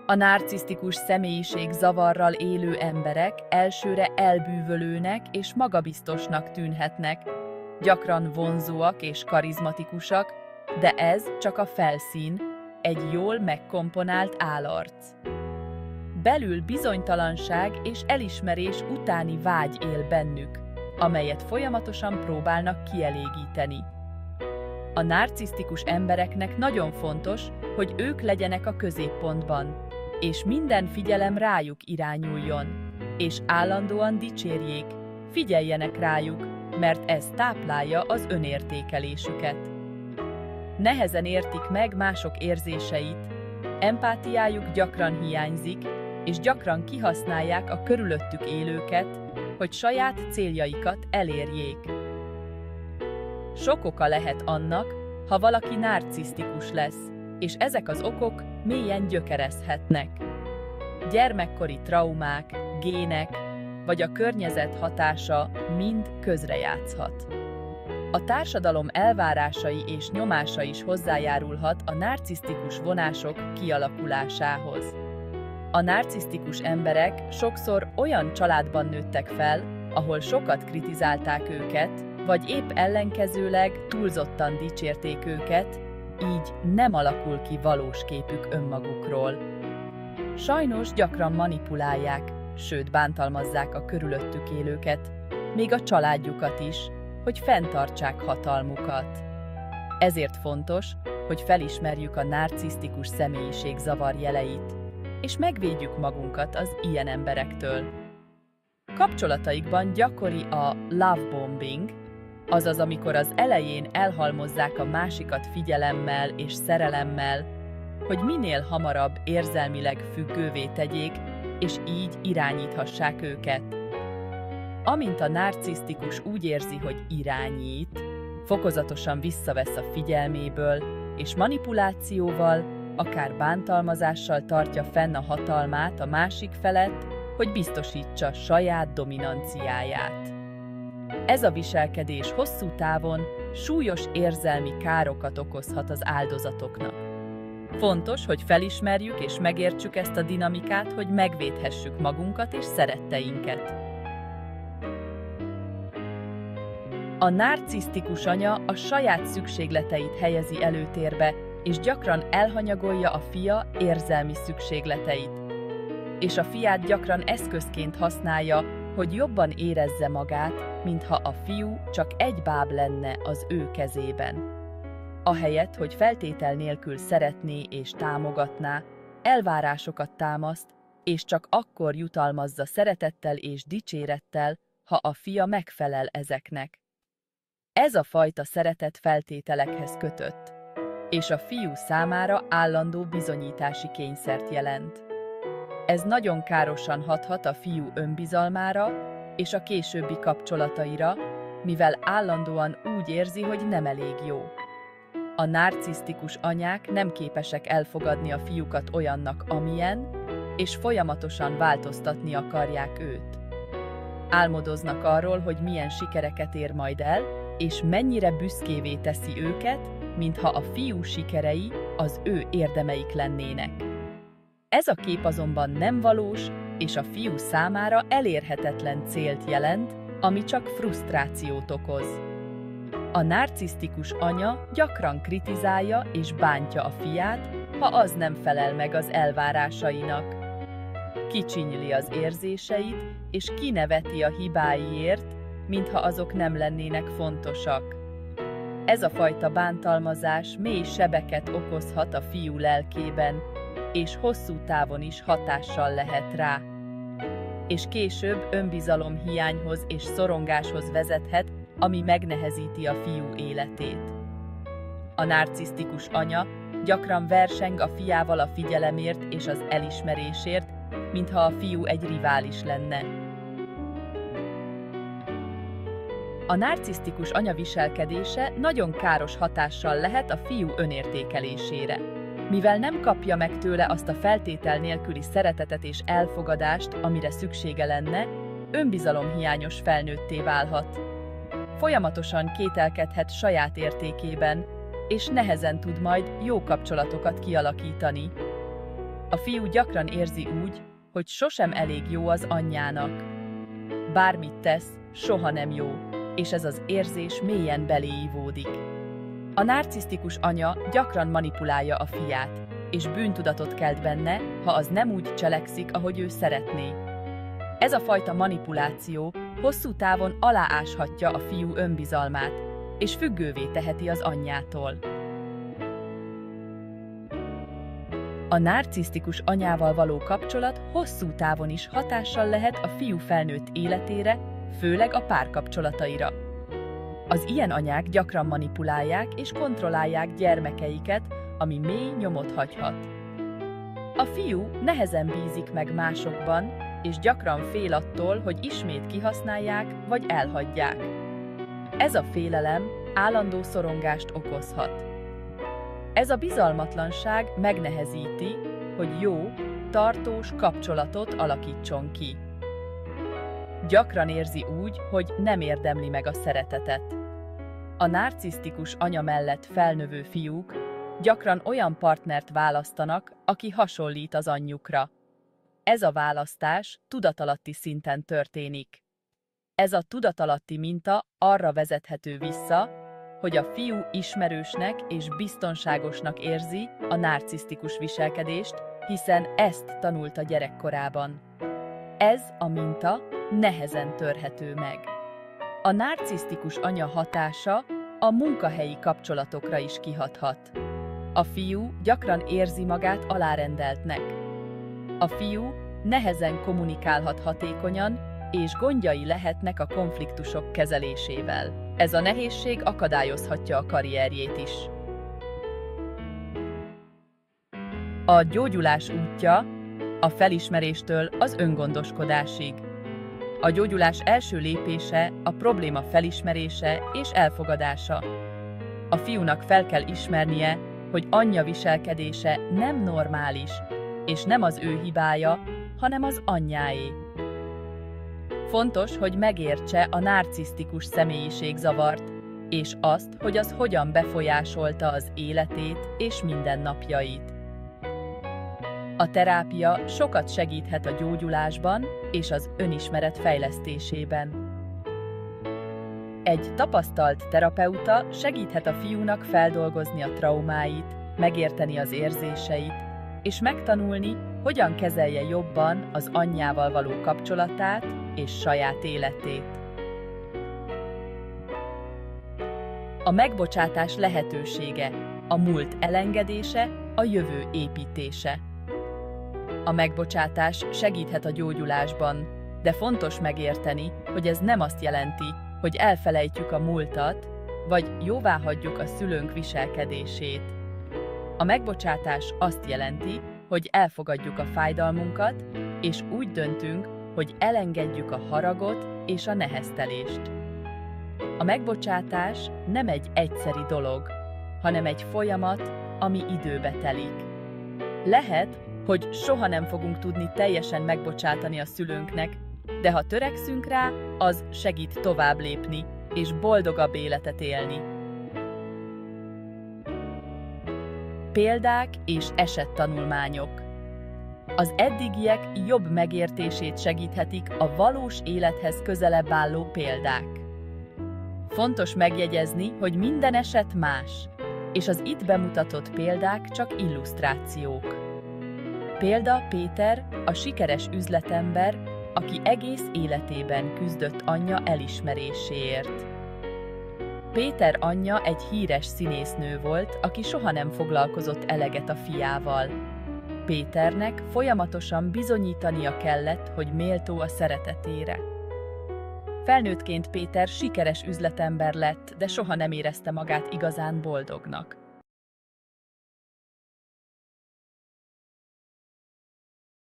A narcisztikus személyiség zavarral élő emberek elsőre elbűvölőnek és magabiztosnak tűnhetnek, gyakran vonzóak és karizmatikusak, de ez csak a felszín, egy jól megkomponált állarc. Belül bizonytalanság és elismerés utáni vágy él bennük, amelyet folyamatosan próbálnak kielégíteni. A narcisztikus embereknek nagyon fontos, hogy ők legyenek a középpontban, és minden figyelem rájuk irányuljon, és állandóan dicsérjék, figyeljenek rájuk, mert ez táplálja az önértékelésüket. Nehezen értik meg mások érzéseit, empátiájuk gyakran hiányzik, és gyakran kihasználják a körülöttük élőket, hogy saját céljaikat elérjék. Sok oka lehet annak, ha valaki narcisztikus lesz, és ezek az okok mélyen gyökerezhetnek. Gyermekkori traumák, gének, vagy a környezet hatása mind közrejátszhat. A társadalom elvárásai és nyomása is hozzájárulhat a narcisztikus vonások kialakulásához. A narcisztikus emberek sokszor olyan családban nőttek fel, ahol sokat kritizálták őket, vagy épp ellenkezőleg túlzottan dicsérték őket, így nem alakul ki valós képük önmagukról. Sajnos gyakran manipulálják, sőt bántalmazzák a körülöttük élőket, még a családjukat is, hogy fenntartsák hatalmukat. Ezért fontos, hogy felismerjük a narcisztikus személyiség zavar jeleit, és megvédjük magunkat az ilyen emberektől. Kapcsolataikban gyakori a love bombing, azaz amikor az elején elhalmozzák a másikat figyelemmel és szerelemmel, hogy minél hamarabb érzelmileg függővé tegyék, és így irányíthassák őket. Amint a narcisztikus úgy érzi, hogy irányít, fokozatosan visszavesz a figyelméből, és manipulációval, akár bántalmazással tartja fenn a hatalmát a másik felett, hogy biztosítsa saját dominanciáját. Ez a viselkedés hosszú távon súlyos érzelmi károkat okozhat az áldozatoknak. Fontos, hogy felismerjük és megértsük ezt a dinamikát, hogy megvédhessük magunkat és szeretteinket. A narcisztikus anya a saját szükségleteit helyezi előtérbe, és gyakran elhanyagolja a fia érzelmi szükségleteit. És a fiát gyakran eszközként használja, hogy jobban érezze magát, mintha a fiú csak egy báb lenne az ő kezében. Ahelyett, hogy feltétel nélkül szeretné és támogatná, elvárásokat támaszt, és csak akkor jutalmazza szeretettel és dicsérettel, ha a fia megfelel ezeknek. Ez a fajta szeretet feltételekhez kötött, és a fiú számára állandó bizonyítási kényszert jelent. Ez nagyon károsan hathat a fiú önbizalmára és a későbbi kapcsolataira, mivel állandóan úgy érzi, hogy nem elég jó. A narcisztikus anyák nem képesek elfogadni a fiúkat olyannak, amilyen, és folyamatosan változtatni akarják őt. Álmodoznak arról, hogy milyen sikereket ér majd el, és mennyire büszkévé teszi őket, mintha a fiú sikerei az ő érdemeik lennének. Ez a kép azonban nem valós, és a fiú számára elérhetetlen célt jelent, ami csak frusztrációt okoz. A narcisztikus anya gyakran kritizálja és bántja a fiát, ha az nem felel meg az elvárásainak. Kicsinyli az érzéseit, és kineveti a hibáiért, mintha azok nem lennének fontosak. Ez a fajta bántalmazás mély sebeket okozhat a fiú lelkében, és hosszú távon is hatással lehet rá. És később önbizalomhiányhoz és szorongáshoz vezethet, ami megnehezíti a fiú életét. A narcisztikus anya gyakran verseng a fiával a figyelemért és az elismerésért, mintha a fiú egy rivális lenne. A narcisztikus anya viselkedése nagyon káros hatással lehet a fiú önértékelésére. Mivel nem kapja meg tőle azt a feltétel nélküli szeretetet és elfogadást, amire szüksége lenne, önbizalomhiányos felnőtté válhat. Folyamatosan kételkedhet saját értékében, és nehezen tud majd jó kapcsolatokat kialakítani. A fiú gyakran érzi úgy, hogy sosem elég jó az anyjának. Bármit tesz, soha nem jó, és ez az érzés mélyen beléívódik. A narcisztikus anya gyakran manipulálja a fiát, és bűntudatot kelt benne, ha az nem úgy cselekszik, ahogy ő szeretné. Ez a fajta manipuláció hosszú távon alááshatja a fiú önbizalmát, és függővé teheti az anyjától. A narcisztikus anyával való kapcsolat hosszú távon is hatással lehet a fiú felnőtt életére, főleg a párkapcsolataira. Az ilyen anyák gyakran manipulálják és kontrollálják gyermekeiket, ami mély nyomot hagyhat. A fiú nehezen bízik meg másokban, és gyakran fél attól, hogy ismét kihasználják vagy elhagyják. Ez a félelem állandó szorongást okozhat. Ez a bizalmatlanság megnehezíti, hogy jó, tartós kapcsolatot alakítson ki. Gyakran érzi úgy, hogy nem érdemli meg a szeretetet. A narcisztikus anya mellett felnövő fiúk gyakran olyan partnert választanak, aki hasonlít az anyjukra. Ez a választás tudatalatti szinten történik. Ez a tudatalatti minta arra vezethető vissza, hogy a fiú ismerősnek és biztonságosnak érzi a narcisztikus viselkedést, hiszen ezt tanulta gyerekkorában. Ez a minta nehezen törhető meg. A narcisztikus anya hatása a munkahelyi kapcsolatokra is kihathat. A fiú gyakran érzi magát alárendeltnek. A fiú nehezen kommunikálhat hatékonyan, és gondjai lehetnek a konfliktusok kezelésével. Ez a nehézség akadályozhatja a karrierjét is. A gyógyulás útja a felismeréstől az öngondoskodásig. A gyógyulás első lépése a probléma felismerése és elfogadása. A fiúnak fel kell ismernie, hogy anyja viselkedése nem normális, és nem az ő hibája, hanem az anyjáé. Fontos, hogy megértse a narcisztikus személyiségzavart, és azt, hogy az hogyan befolyásolta az életét és mindennapjait. A terápia sokat segíthet a gyógyulásban és az önismeret fejlesztésében. Egy tapasztalt terapeuta segíthet a fiúnak feldolgozni a traumáit, megérteni az érzéseit, és megtanulni, hogyan kezelje jobban az anyjával való kapcsolatát és saját életét. A megbocsátás lehetősége, a múlt elengedése, a jövő építése. A megbocsátás segíthet a gyógyulásban, de fontos megérteni, hogy ez nem azt jelenti, hogy elfelejtjük a múltat, vagy jóváhagyjuk a szülőnk viselkedését. A megbocsátás azt jelenti, hogy elfogadjuk a fájdalmunkat, és úgy döntünk, hogy elengedjük a haragot és a neheztelést. A megbocsátás nem egy egyszeri dolog, hanem egy folyamat, ami időbe telik. Lehet, hogy soha nem fogunk tudni teljesen megbocsátani a szülőnknek, de ha törekszünk rá, az segít tovább lépni és boldogabb életet élni. Példák és esettanulmányok. Az eddigiek jobb megértését segíthetik a valós élethez közelebb álló példák. Fontos megjegyezni, hogy minden eset más, és az itt bemutatott példák csak illusztrációk. Példa Péter, a sikeres üzletember, aki egész életében küzdött anyja elismeréséért. Péter anyja egy híres színésznő volt, aki soha nem foglalkozott eleget a fiával. Péternek folyamatosan bizonyítania kellett, hogy méltó a szeretetére. Felnőttként Péter sikeres üzletember lett, de soha nem érezte magát igazán boldognak.